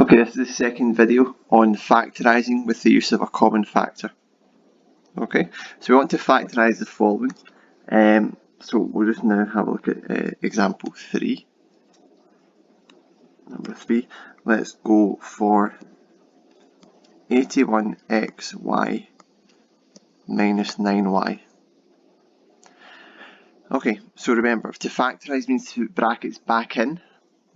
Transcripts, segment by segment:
Okay, this is the second video on factorising with the use of a common factor. Okay, so we want to factorise the following. So we'll just now have a look at example 3. Number 3. Let's go for 81xy minus 9y. Okay, so remember, to factorise means to put brackets back in.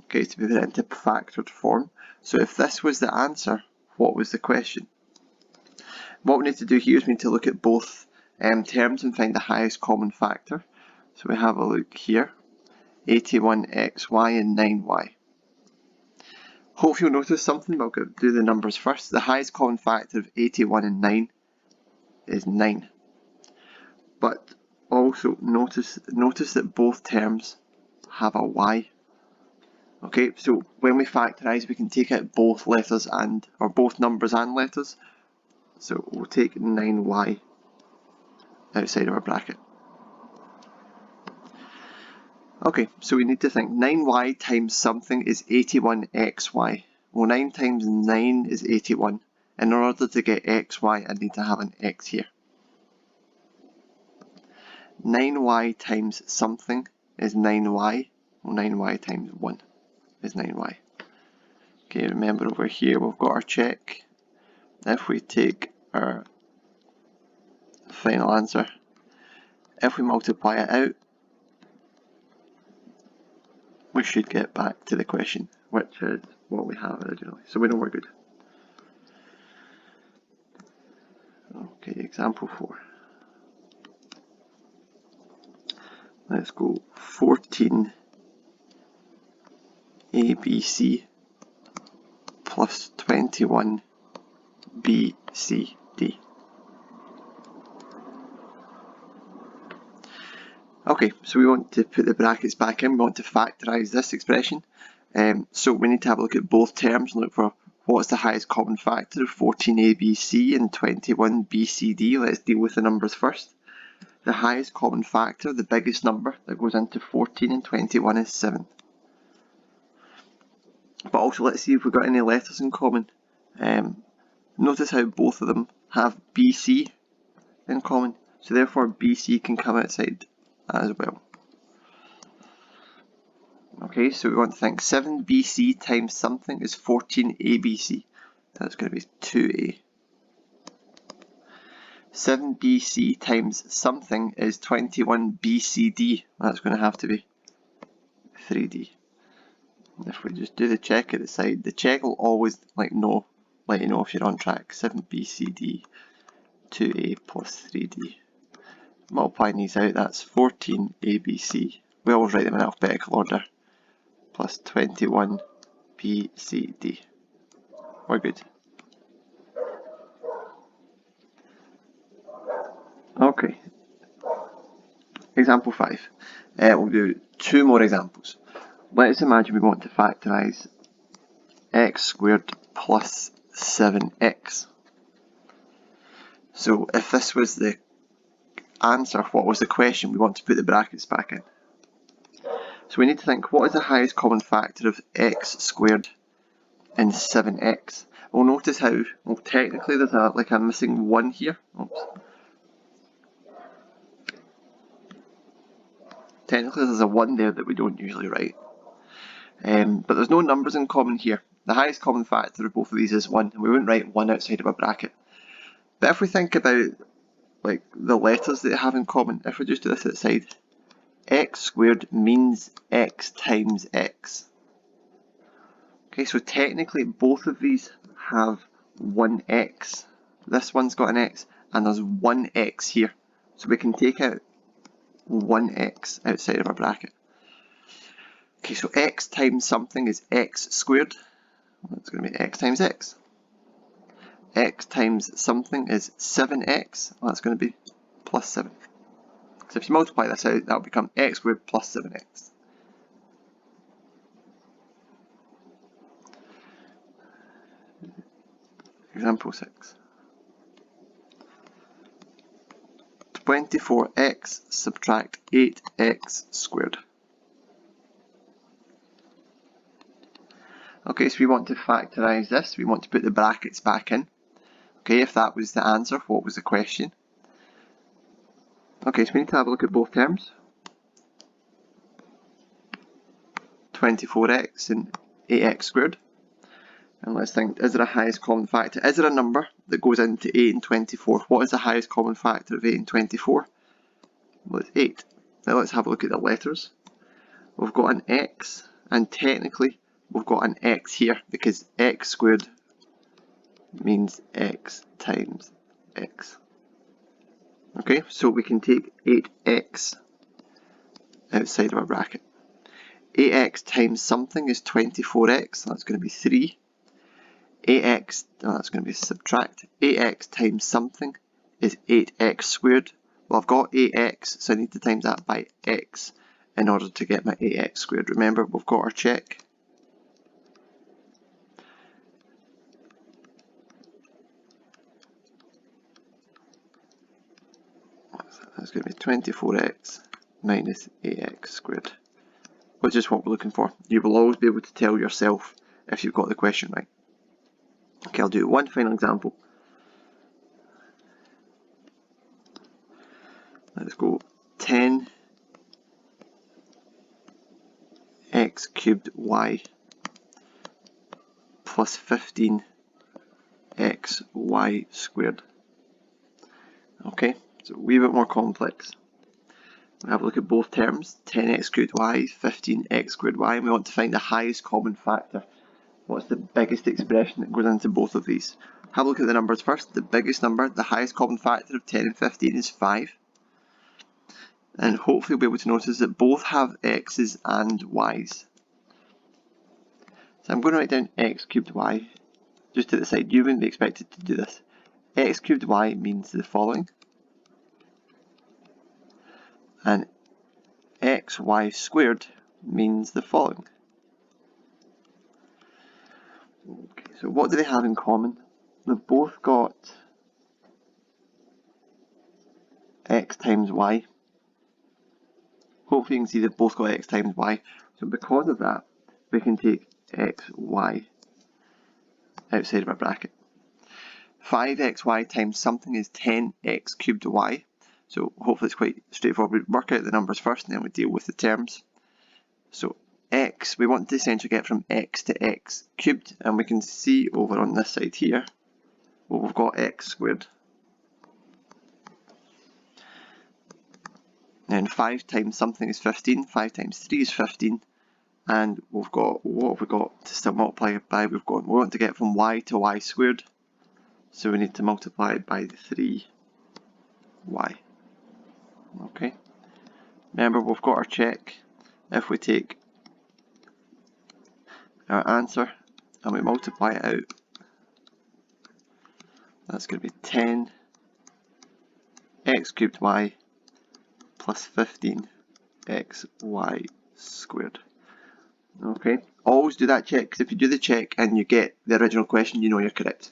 Okay, to put it into factored form. So if this was the answer, what was the question? What we need to do here is we need to look at both terms and find the highest common factor. So we have a look here, 81xy and 9y. Hopefully you'll notice something, but I'll do the numbers first. The highest common factor of 81 and 9 is 9. But also notice that both terms have a y. Okay, so when we factorise, we can take out both letters or both numbers and letters. So we'll take 9y outside of our bracket. Okay, so we need to think 9y times something is 81xy. Well, 9 times 9 is 81. And in order to get xy, I need to have an x here. 9y times something is 9y. Well, 9y times 1 is 9y. Okay, remember over here we've got our check. If we take our final answer, if we multiply it out, we should get back to the question, which is what we have originally. So we know we're good. Okay, example 4. Let's go 14 ABC plus 21 BCD. Okay, so we want to put the brackets back in, we want to factorise this expression. So we need to have a look at both terms and look for what's the highest common factor of 14ABC and 21BCD. Let's deal with the numbers first. The highest common factor, the biggest number that goes into 14 and 21 is 7. But also let's see if we've got any letters in common. Notice how both of them have BC in common, so therefore BC can come outside as well. Okay, so we want to think 7BC times something is 14ABC. That's going to be 2A. 7BC times something is 21BCD. That's going to have to be 3D. If we just do the check at the side, the check will always let you know if you're on track. 7BCD, 2A plus 3D. Multiplying these out, that's 14ABC. We always write them in alphabetical order. Plus 21BCD. We're good. Okay. Example 5. We'll do 2 more examples. Let's imagine we want to factorise x squared plus 7x. So if this was the answer, what was the question? We want to put the brackets back in. So we need to think, what is the highest common factor of x squared and 7x? We'll notice how, well, technically there's a missing 1 here. Oops. Technically there's a 1 there that we don't usually write. But there's no numbers in common here. The highest common factor of both of these is 1, and we wouldn't write 1 outside of a bracket. But if we think about the letters that they have in common, if we just do this at the side, x squared means x times x. Okay, so technically both of these have 1x. This one's got an x, and there's 1x here. So we can take out 1x outside of our bracket. Okay, so x times something is x squared. That's going to be x times x. X times something is 7x. That's going to be plus 7. So if you multiply this out, that will become x squared plus 7x. Example 6. 24x subtract 8x squared. Okay, so we want to factorise this. We want to put the brackets back in. Okay, if that was the answer, what was the question? Okay, so we need to have a look at both terms. 24x and 8x squared. And let's think, is there a highest common factor? Is there a number that goes into 8 and 24? What is the highest common factor of 8 and 24? Well, it's 8. Now let's have a look at the letters. We've got an x, and technically we've got an x here because x squared means x times x. Okay, so we can take 8x outside of our bracket. 8x times something is 24x, so that's going to be 3. 8x, that's going to be subtract. 8x times something is 8x squared. Well, I've got 8x, so I need to times that by x in order to get my 8x squared. Remember, we've got our check. That's going to be 24x minus 8x squared, which is what we're looking for. You will always be able to tell yourself if you've got the question right. Okay, I'll do one final example. Let's go 10x cubed y plus 15xy squared. Okay, so a wee bit more complex. We have a look at both terms, 10x cubed y, 15x squared y, and we want to find the highest common factor. What's the biggest expression that goes into both of these? Have a look at the numbers first. The biggest number, the highest common factor of 10 and 15 is 5. And hopefully you'll be able to notice that both have x's and y's. So I'm going to write down x cubed y just to the side. You wouldn't be expected to do this. X cubed y means the following. And xy squared means the following. Okay, so what do they have in common? They've both got x times y. Hopefully you can see they've both got x times y. So because of that, we can take x, y outside of our bracket. 5xy times something is 10x cubed y. So hopefully it's quite straightforward. We work out the numbers first and then we deal with the terms. So x, we want to essentially get from x to x cubed, and we can see over on this side here, well, we've got x squared. Then 5 times something is 15, 5 times 3 is 15, and we've got, what have we got to still multiply it by? We want to get from y to y squared, so we need to multiply it by 3y. Okay, remember we've got our check. If we take our answer and we multiply it out, that's going to be 10x cubed y plus 15xy squared. Okay, always do that check, because if you do the check and you get the original question, you know you're correct.